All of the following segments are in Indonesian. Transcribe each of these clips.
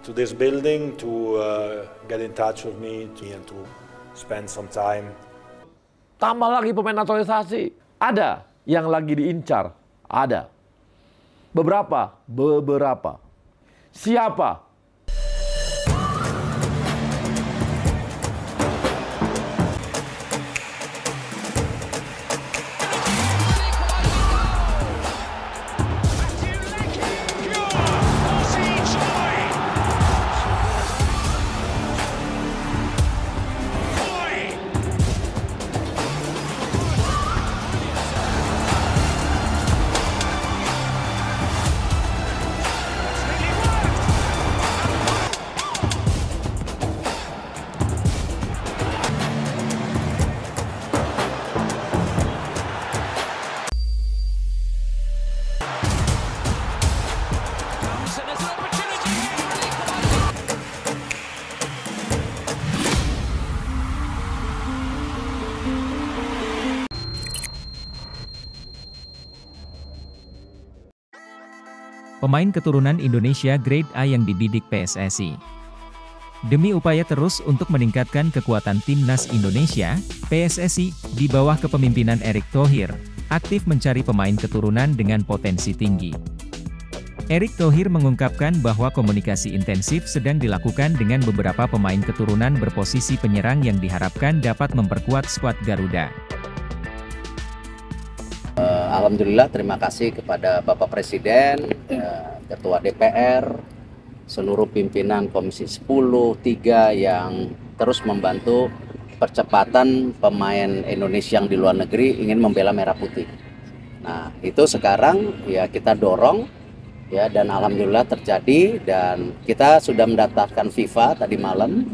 to this building to get in touch with me and to spend some time. Tambah lagi pemain naturalisasi. Ada yang lagi diincar. Ada. Beberapa. Siapa? Pemain keturunan Indonesia Grade A yang dibidik PSSI. Demi upaya terus untuk meningkatkan kekuatan timnas Indonesia, PSSI, di bawah kepemimpinan Erick Thohir, aktif mencari pemain keturunan dengan potensi tinggi. Erick Thohir mengungkapkan bahwa komunikasi intensif sedang dilakukan dengan beberapa pemain keturunan berposisi penyerang yang diharapkan dapat memperkuat skuad Garuda. Alhamdulillah, terima kasih kepada Bapak Presiden, Ketua DPR, seluruh pimpinan Komisi 10, 3 yang terus membantu percepatan pemain Indonesia yang di luar negeri ingin membela merah putih. Nah, itu sekarang ya kita dorong ya, dan alhamdulillah terjadi, dan kita sudah mendaftarkan FIFA tadi malam.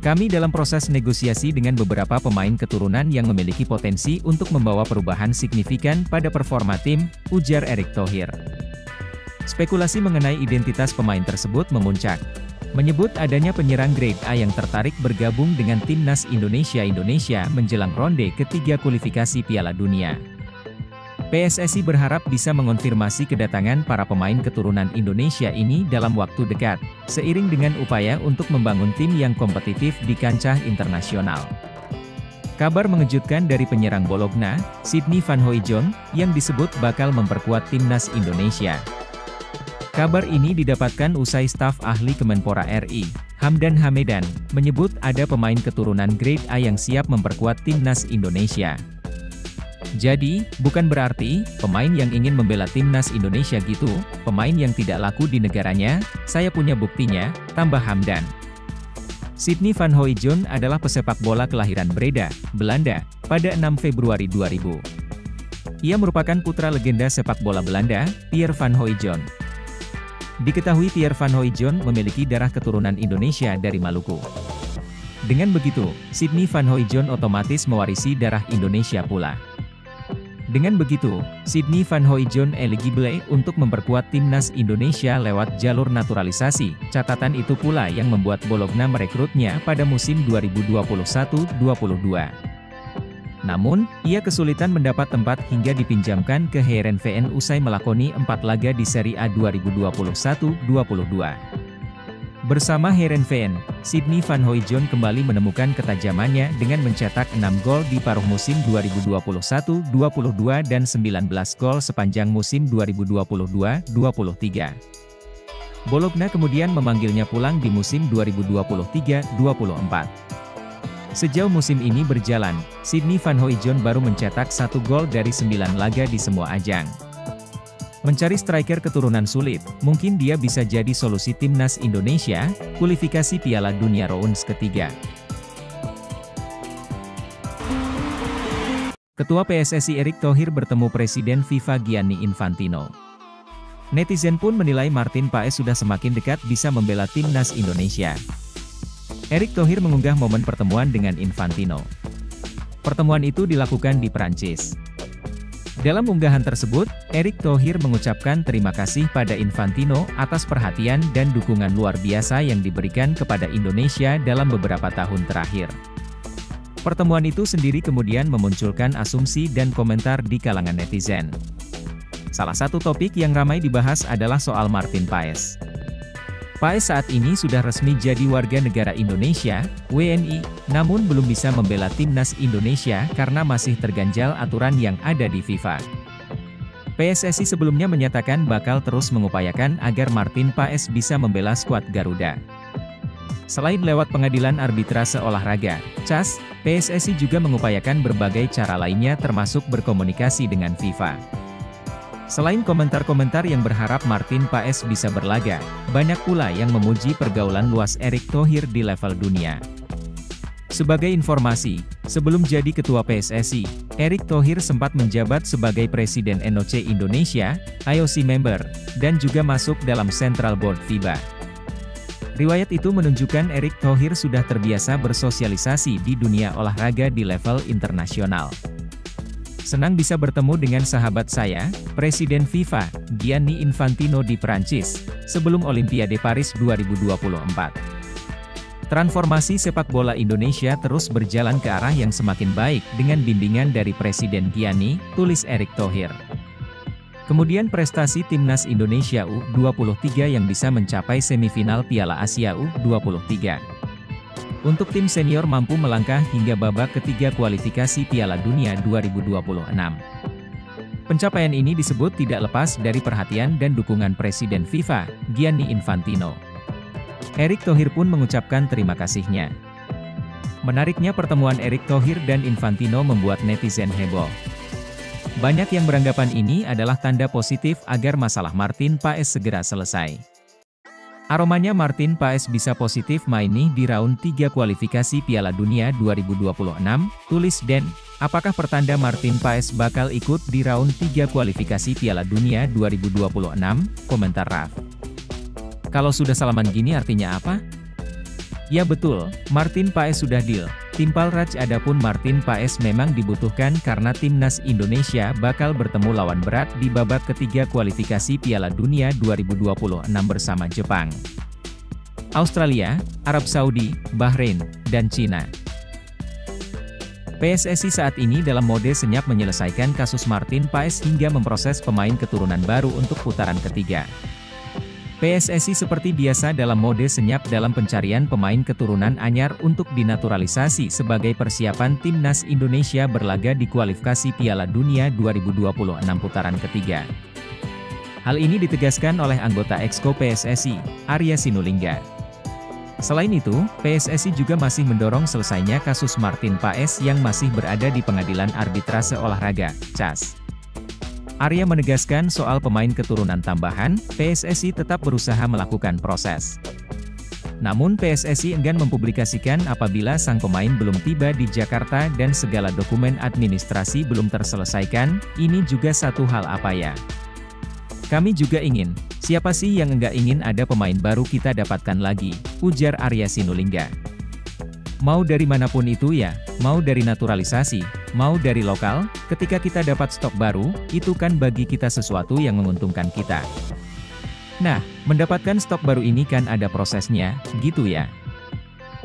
Kami dalam proses negosiasi dengan beberapa pemain keturunan yang memiliki potensi untuk membawa perubahan signifikan pada performa tim, ujar Erick Thohir. Spekulasi mengenai identitas pemain tersebut memuncak, menyebut adanya penyerang Grade A yang tertarik bergabung dengan timnas Indonesia menjelang ronde ketiga kualifikasi Piala Dunia. PSSI berharap bisa mengonfirmasi kedatangan para pemain keturunan Indonesia ini dalam waktu dekat, seiring dengan upaya untuk membangun tim yang kompetitif di kancah internasional. Kabar mengejutkan dari penyerang Bologna, Sydney Van Hooijdonk, yang disebut bakal memperkuat timnas Indonesia. Kabar ini didapatkan usai staf ahli Kemenpora RI, Hamdan Hamedan, menyebut ada pemain keturunan Grade A yang siap memperkuat timnas Indonesia. Jadi, bukan berarti, pemain yang ingin membela timnas Indonesia gitu, pemain yang tidak laku di negaranya, saya punya buktinya, tambah Hamdan. Sydney Van Hooijdonk adalah pesepak bola kelahiran Breda, Belanda, pada 6 Februari 2000. Ia merupakan putra legenda sepak bola Belanda, Pierre Van Hooijdonk. Diketahui Pierre Van Hooijdonk memiliki darah keturunan Indonesia dari Maluku. Dengan begitu, Sydney Van Hooijdonk otomatis mewarisi darah Indonesia pula. Dengan begitu, Sydney Van Hooijdonk eligible untuk memperkuat timnas Indonesia lewat jalur naturalisasi. Catatan itu pula yang membuat Bologna merekrutnya pada musim 2021-22. Namun, ia kesulitan mendapat tempat hingga dipinjamkan ke Heerenveen usai melakoni 4 laga di Serie A 2021-22. Bersama Heerenveen, Sydney Van Hooijdonk kembali menemukan ketajamannya dengan mencetak 6 gol di paruh musim 2021-22 dan 19 gol sepanjang musim 2022-23. Bologna kemudian memanggilnya pulang di musim 2023-24. Sejauh musim ini berjalan, Sydney Van Hooijdonk baru mencetak 1 gol dari 9 laga di semua ajang. Mencari striker keturunan sulit, mungkin dia bisa jadi solusi timnas Indonesia, kualifikasi Piala Dunia rounds ketiga. Ketua PSSI Erick Thohir bertemu Presiden FIFA Gianni Infantino. Netizen pun menilai Martin Paes sudah semakin dekat bisa membela timnas Indonesia. Erick Thohir mengunggah momen pertemuan dengan Infantino. Pertemuan itu dilakukan di Prancis. Dalam unggahan tersebut, Erick Thohir mengucapkan terima kasih pada Infantino atas perhatian dan dukungan luar biasa yang diberikan kepada Indonesia dalam beberapa tahun terakhir. Pertemuan itu sendiri kemudian memunculkan asumsi dan komentar di kalangan netizen. Salah satu topik yang ramai dibahas adalah soal Martin Paes. Paes saat ini sudah resmi jadi warga negara Indonesia, WNI, namun belum bisa membela timnas Indonesia karena masih terganjal aturan yang ada di FIFA. PSSI sebelumnya menyatakan bakal terus mengupayakan agar Martin Paes bisa membela skuad Garuda. Selain lewat pengadilan arbitrase olahraga, CAS, PSSI juga mengupayakan berbagai cara lainnya termasuk berkomunikasi dengan FIFA. Selain komentar-komentar yang berharap Martin Paes bisa berlaga, banyak pula yang memuji pergaulan luas Erick Thohir di level dunia. Sebagai informasi, sebelum jadi ketua PSSI, Erick Thohir sempat menjabat sebagai Presiden NOC Indonesia, IOC member, dan juga masuk dalam Central Board FIBA. Riwayat itu menunjukkan Erick Thohir sudah terbiasa bersosialisasi di dunia olahraga di level internasional. Senang bisa bertemu dengan sahabat saya, Presiden FIFA, Gianni Infantino di Prancis, sebelum Olimpiade Paris 2024. Transformasi sepak bola Indonesia terus berjalan ke arah yang semakin baik dengan bimbingan dari Presiden Gianni, tulis Erick Thohir. Kemudian prestasi Timnas Indonesia U23 yang bisa mencapai semifinal Piala Asia U23. Untuk tim senior mampu melangkah hingga babak ketiga kualifikasi Piala Dunia 2026. Pencapaian ini disebut tidak lepas dari perhatian dan dukungan Presiden FIFA, Gianni Infantino. Erick Thohir pun mengucapkan terima kasihnya. Menariknya pertemuan Erick Thohir dan Infantino membuat netizen heboh. Banyak yang beranggapan ini adalah tanda positif agar masalah Martin Paes segera selesai. Aromanya Martin Paes bisa positif main nih di round 3 kualifikasi Piala Dunia 2026, tulis Den. Apakah pertanda Martin Paes bakal ikut di round 3 kualifikasi Piala Dunia 2026? Komentar Raf. Kalau sudah salaman gini artinya apa? Ya betul, Martin Paes sudah deal. Timpal Raj adapun Martin Paes memang dibutuhkan karena timnas Indonesia bakal bertemu lawan berat di babak ketiga kualifikasi Piala Dunia 2026 bersama Jepang, Australia, Arab Saudi, Bahrain, dan Cina. PSSI saat ini dalam mode senyap menyelesaikan kasus Martin Paes hingga memproses pemain keturunan baru untuk putaran ketiga. PSSI seperti biasa dalam mode senyap dalam pencarian pemain keturunan anyar untuk dinaturalisasi sebagai persiapan timnas Indonesia berlaga di kualifikasi Piala Dunia 2026 putaran ketiga. Hal ini ditegaskan oleh anggota Exco PSSI, Arya Sinulinga. Selain itu, PSSI juga masih mendorong selesainya kasus Martin Paes yang masih berada di Pengadilan Arbitrase Olahraga, CAS. Arya menegaskan soal pemain keturunan tambahan, PSSI tetap berusaha melakukan proses. Namun PSSI enggan mempublikasikan apabila sang pemain belum tiba di Jakarta dan segala dokumen administrasi belum terselesaikan, ini juga satu hal apa ya? Kami juga ingin, siapa sih yang enggak ingin ada pemain baru kita dapatkan lagi, ujar Arya Sinulinga. Mau dari manapun itu ya, mau dari naturalisasi, mau dari lokal, ketika kita dapat stok baru, itu kan bagi kita sesuatu yang menguntungkan kita. Nah, mendapatkan stok baru ini kan ada prosesnya, gitu ya.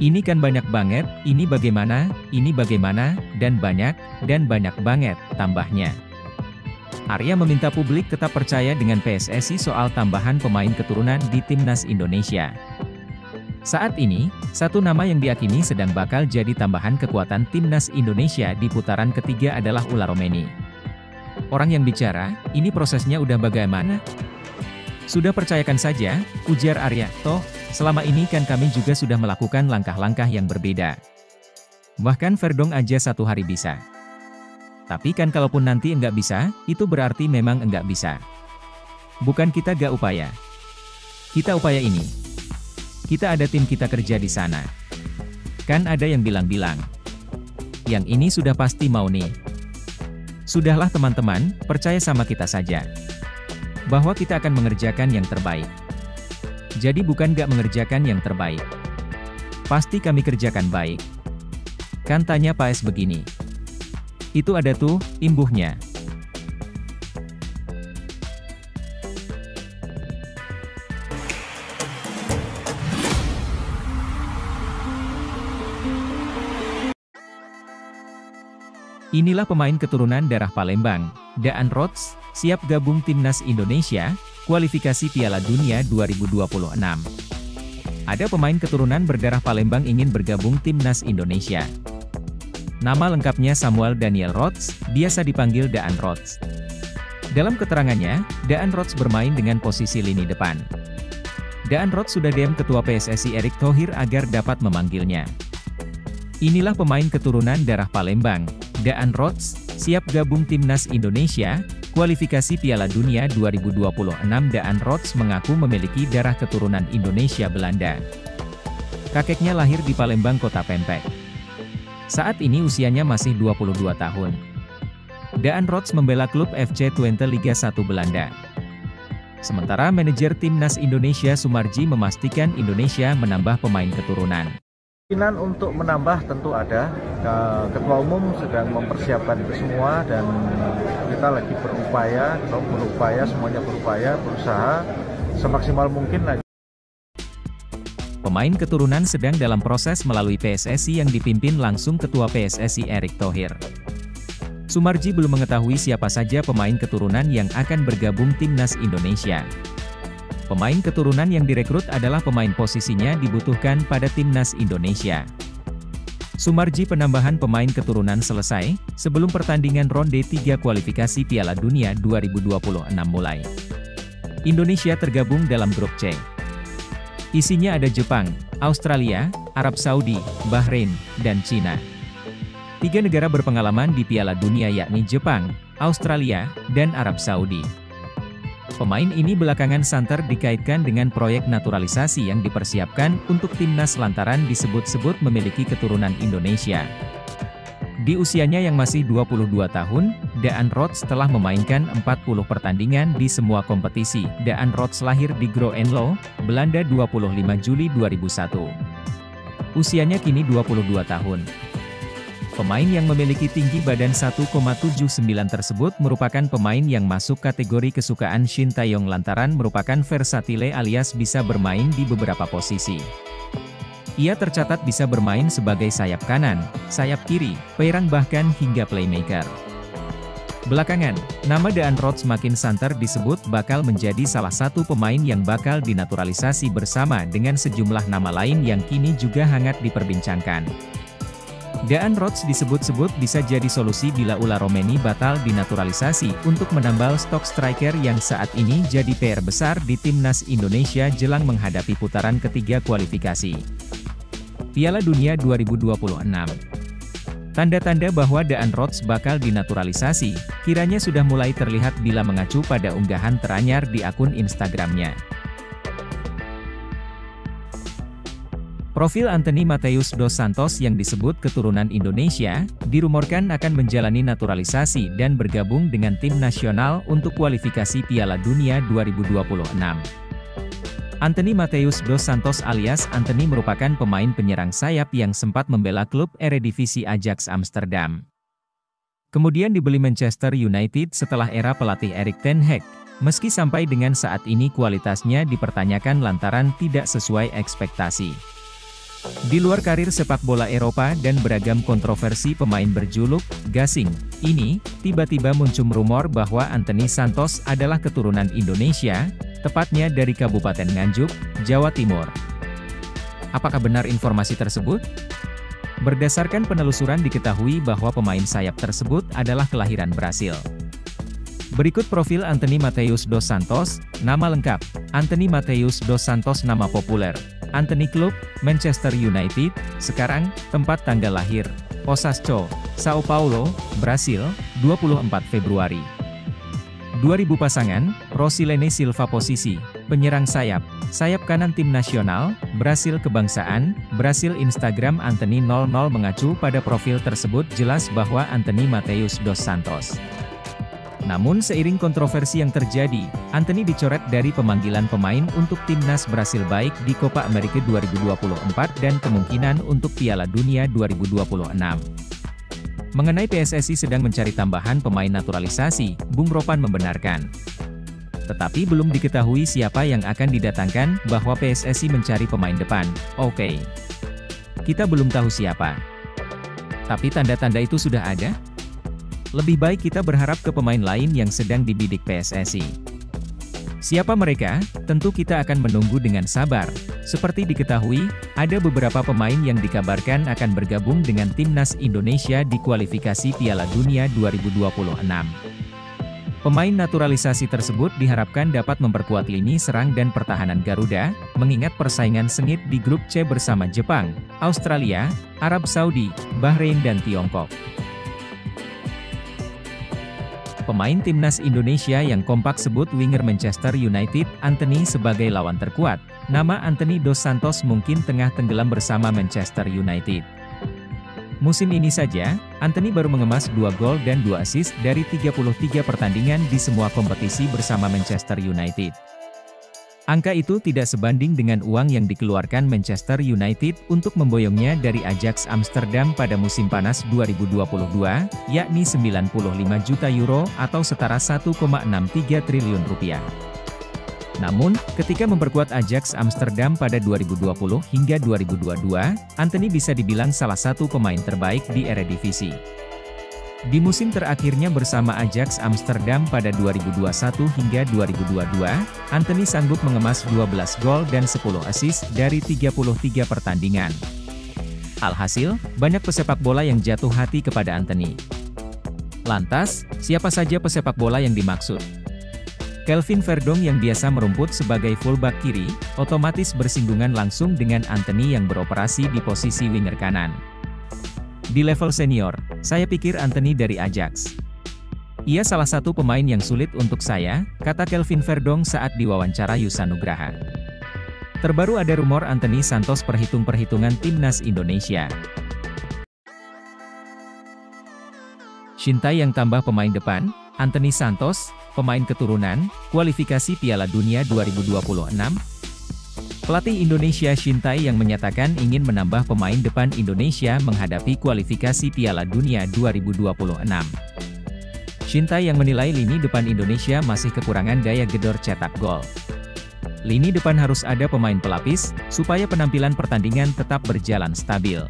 Ini kan banyak banget, ini bagaimana, dan banyak banget, tambahnya. Arya meminta publik tetap percaya dengan PSSI soal tambahan pemain keturunan di Timnas Indonesia. Saat ini, satu nama yang diyakini sedang bakal jadi tambahan kekuatan Timnas Indonesia di putaran ketiga adalah Ula Romeni. Orang yang bicara, ini prosesnya udah bagaimana? Sudah percayakan saja, ujar Arya, toh, selama ini kan kami juga sudah melakukan langkah-langkah yang berbeda. Bahkan Verdong aja satu hari bisa. Tapi kan kalaupun nanti enggak bisa, itu berarti memang enggak bisa. Bukan kita gak upaya. Kita upaya ini. Kita ada tim kita kerja di sana. Kan ada yang bilang-bilang. Yang ini sudah pasti mau nih. Sudahlah teman-teman, percaya sama kita saja. Bahwa kita akan mengerjakan yang terbaik. Jadi bukan gak mengerjakan yang terbaik. Pasti kami kerjakan baik. Kan tanya Paes begini. Itu ada tuh, imbuhnya. Inilah pemain keturunan darah Palembang, Daan Rots, siap gabung Timnas Indonesia, kualifikasi Piala Dunia 2026. Ada pemain keturunan berdarah Palembang ingin bergabung timnas Indonesia. Nama lengkapnya Samuel Daniel Rods, biasa dipanggil Daan Rods. Dalam keterangannya, Daan Rods bermain dengan posisi lini depan. Daan Rods sudah DM Ketua PSSI Erick Thohir agar dapat memanggilnya. Inilah pemain keturunan darah Palembang, Daan Rods, siap gabung timnas Indonesia. Kualifikasi Piala Dunia 2026. Daan Rods mengaku memiliki darah keturunan Indonesia Belanda. Kakeknya lahir di Palembang, Kota Pempek. Saat ini usianya masih 22 tahun. Daan Rods membela klub FC Twente Liga 1 Belanda. Sementara manajer timnas Indonesia Sumarji memastikan Indonesia menambah pemain keturunan. Kemungkinan untuk menambah tentu ada. Ketua Umum sedang mempersiapkan itu semua dan kita lagi berupaya, semuanya berupaya, berusaha semaksimal mungkin lagi. Pemain keturunan sedang dalam proses melalui PSSI yang dipimpin langsung Ketua PSSI Erick Thohir. Sumarji belum mengetahui siapa saja pemain keturunan yang akan bergabung timnas Indonesia. Pemain keturunan yang direkrut adalah pemain posisinya dibutuhkan pada timnas Indonesia. Sumarji penambahan pemain keturunan selesai, sebelum pertandingan ronde 3 kualifikasi Piala Dunia 2026 mulai. Indonesia tergabung dalam grup C. Isinya ada Jepang, Australia, Arab Saudi, Bahrain, dan Cina. 3 negara berpengalaman di Piala Dunia yakni Jepang, Australia, dan Arab Saudi. Pemain ini belakangan santer dikaitkan dengan proyek naturalisasi yang dipersiapkan untuk timnas lantaran disebut-sebut memiliki keturunan Indonesia. Di usianya yang masih 22 tahun, Daan Rods telah memainkan 40 pertandingan di semua kompetisi. Daan Rods lahir di Groenlo, Belanda 25 Juli 2001. Usianya kini 22 tahun. Pemain yang memiliki tinggi badan 1,79 tersebut merupakan pemain yang masuk kategori kesukaan Shin Taeyong lantaran merupakan versatile alias bisa bermain di beberapa posisi. Ia tercatat bisa bermain sebagai sayap kanan, sayap kiri, penyerang bahkan hingga playmaker. Belakangan, nama Daan Rods makin santer disebut bakal menjadi salah satu pemain yang bakal dinaturalisasi bersama dengan sejumlah nama lain yang kini juga hangat diperbincangkan. Daan Rods disebut-sebut bisa jadi solusi bila Ula Romeni batal dinaturalisasi untuk menambal stok striker yang saat ini jadi PR besar di timnas Indonesia jelang menghadapi putaran ketiga kualifikasi Piala Dunia 2026. Tanda-tanda bahwa Daan Rods bakal dinaturalisasi, kiranya sudah mulai terlihat bila mengacu pada unggahan teranyar di akun Instagramnya. Profil Anthony Mateus dos Santos yang disebut keturunan Indonesia, dirumorkan akan menjalani naturalisasi dan bergabung dengan tim nasional untuk kualifikasi Piala Dunia 2026. Anthony Mateus dos Santos alias Anthony merupakan pemain penyerang sayap yang sempat membela klub Eredivisie Ajax Amsterdam. Kemudian dibeli Manchester United setelah era pelatih Erik ten Hag, meski sampai dengan saat ini kualitasnya dipertanyakan lantaran tidak sesuai ekspektasi. Di luar karir sepak bola Eropa dan beragam kontroversi pemain berjuluk gasing ini, tiba-tiba muncul rumor bahwa Anthony Santos adalah keturunan Indonesia, tepatnya dari Kabupaten Nganjuk, Jawa Timur. Apakah benar informasi tersebut? Berdasarkan penelusuran diketahui bahwa pemain sayap tersebut adalah kelahiran Brasil. Berikut profil Anthony Mateus dos Santos, nama lengkap, Anthony Mateus dos Santos nama populer, Anthony Club, Manchester United, sekarang, tempat tanggal lahir, Osasco, Sao Paulo, Brasil, 24 Februari. 2000 pasangan, Rosilene Silva posisi, penyerang sayap, sayap kanan tim nasional, Brasil kebangsaan, Brasil Instagram Anthony 00 mengacu pada profil tersebut jelas bahwa Anthony Mateus dos Santos. Namun seiring kontroversi yang terjadi, Anthony dicoret dari pemanggilan pemain untuk timnas Brasil baik di Copa America 2024 dan kemungkinan untuk Piala Dunia 2026. Mengenai PSSI sedang mencari tambahan pemain naturalisasi, Bung Ropan membenarkan. Tetapi belum diketahui siapa yang akan didatangkan, bahwa PSSI mencari pemain depan, oke. Kita belum tahu siapa. Tapi tanda-tanda itu sudah ada? Lebih baik kita berharap ke pemain lain yang sedang dibidik PSSI. Siapa mereka? Tentu kita akan menunggu dengan sabar. Seperti diketahui, ada beberapa pemain yang dikabarkan akan bergabung dengan Timnas Indonesia di kualifikasi Piala Dunia 2026. Pemain naturalisasi tersebut diharapkan dapat memperkuat lini serang dan pertahanan Garuda, mengingat persaingan sengit di grup C bersama Jepang, Australia, Arab Saudi, Bahrain dan Tiongkok. Pemain Timnas Indonesia yang kompak sebut winger Manchester United, Antony sebagai lawan terkuat. Nama Antony dos Santos mungkin tengah tenggelam bersama Manchester United. Musim ini saja, Antony baru mengemas 2 gol dan 2 assist dari 33 pertandingan di semua kompetisi bersama Manchester United. Angka itu tidak sebanding dengan uang yang dikeluarkan Manchester United untuk memboyongnya dari Ajax Amsterdam pada musim panas 2022, yakni 95 juta euro atau setara 1,63 triliun rupiah. Namun, ketika memperkuat Ajax Amsterdam pada 2020 hingga 2022, Antony bisa dibilang salah satu pemain terbaik di Eredivisie. Di musim terakhirnya bersama Ajax Amsterdam pada 2021 hingga 2022, Antony sanggup mengemas 12 gol dan 10 assist dari 33 pertandingan. Alhasil, banyak pesepak bola yang jatuh hati kepada Antony. Lantas, siapa saja pesepak bola yang dimaksud? Kelvin Verdong yang biasa merumput sebagai fullback kiri, otomatis bersinggungan langsung dengan Antony yang beroperasi di posisi winger kanan. Di level senior, saya pikir Antony dari Ajax. Ia salah satu pemain yang sulit untuk saya, kata Kelvin Verdong saat diwawancara Yusa Nugraha. Terbaru ada rumor Antony Santos perhitungan Timnas Indonesia. Shintai yang tambah pemain depan, Antony Santos, pemain keturunan, kualifikasi Piala Dunia 2026. Pelatih Indonesia Shintai yang menyatakan ingin menambah pemain depan Indonesia menghadapi kualifikasi Piala Dunia 2026. Shintai yang menilai lini depan Indonesia masih kekurangan daya gedor cetak gol. Lini depan harus ada pemain pelapis, supaya penampilan pertandingan tetap berjalan stabil.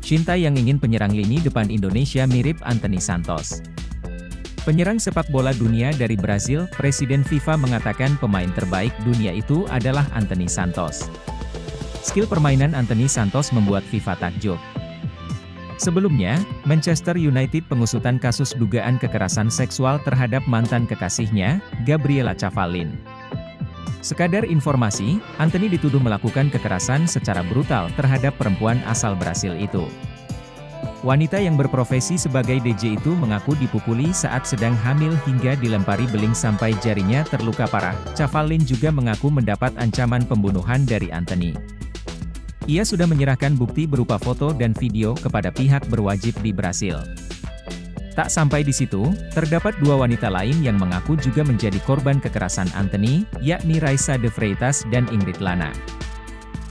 Shintai yang ingin penyerang lini depan Indonesia mirip Antony Santos. Penyerang sepak bola dunia dari Brazil, Presiden FIFA mengatakan pemain terbaik dunia itu adalah Antony Santos. Skill permainan Antony Santos membuat FIFA takjub. Sebelumnya, Manchester United pengusutan kasus dugaan kekerasan seksual terhadap mantan kekasihnya, Gabriela Cavallin. Sekadar informasi, Antony dituduh melakukan kekerasan secara brutal terhadap perempuan asal Brasil itu. Wanita yang berprofesi sebagai DJ itu mengaku dipukuli saat sedang hamil hingga dilempari beling sampai jarinya terluka parah. Cavallin juga mengaku mendapat ancaman pembunuhan dari Antony. Ia sudah menyerahkan bukti berupa foto dan video kepada pihak berwajib di Brasil. Tak sampai di situ, terdapat 2 wanita lain yang mengaku juga menjadi korban kekerasan Antony, yakni Raisa de Freitas dan Ingrid Lana.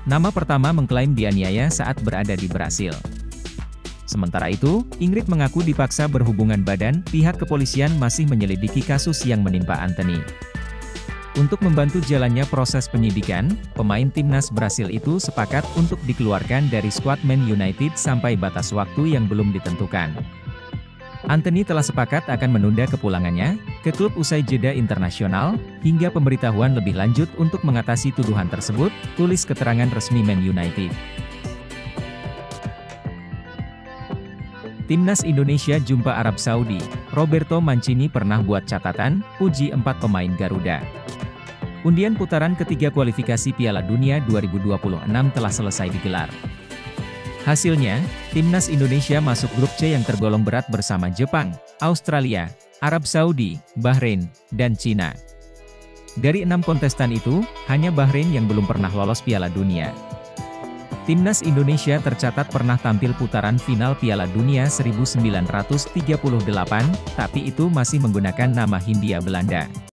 Nama pertama mengklaim dianiaya saat berada di Brasil. Sementara itu, Ingrid mengaku dipaksa berhubungan badan, pihak kepolisian masih menyelidiki kasus yang menimpa Antony. Untuk membantu jalannya proses penyidikan, pemain timnas Brasil itu sepakat untuk dikeluarkan dari skuad Man United sampai batas waktu yang belum ditentukan. Antony telah sepakat akan menunda kepulangannya ke klub usai jeda internasional, hingga pemberitahuan lebih lanjut untuk mengatasi tuduhan tersebut, tulis keterangan resmi Man United. Timnas Indonesia jumpa Arab Saudi, Roberto Mancini pernah buat catatan, uji 4 pemain Garuda. Undian putaran ketiga kualifikasi Piala Dunia 2026 telah selesai digelar. Hasilnya, Timnas Indonesia masuk grup C yang tergolong berat bersama Jepang, Australia, Arab Saudi, Bahrain, dan Cina. Dari 6 kontestan itu, hanya Bahrain yang belum pernah lolos Piala Dunia. Timnas Indonesia tercatat pernah tampil putaran final Piala Dunia 1938, tapi itu masih menggunakan nama Hindia Belanda.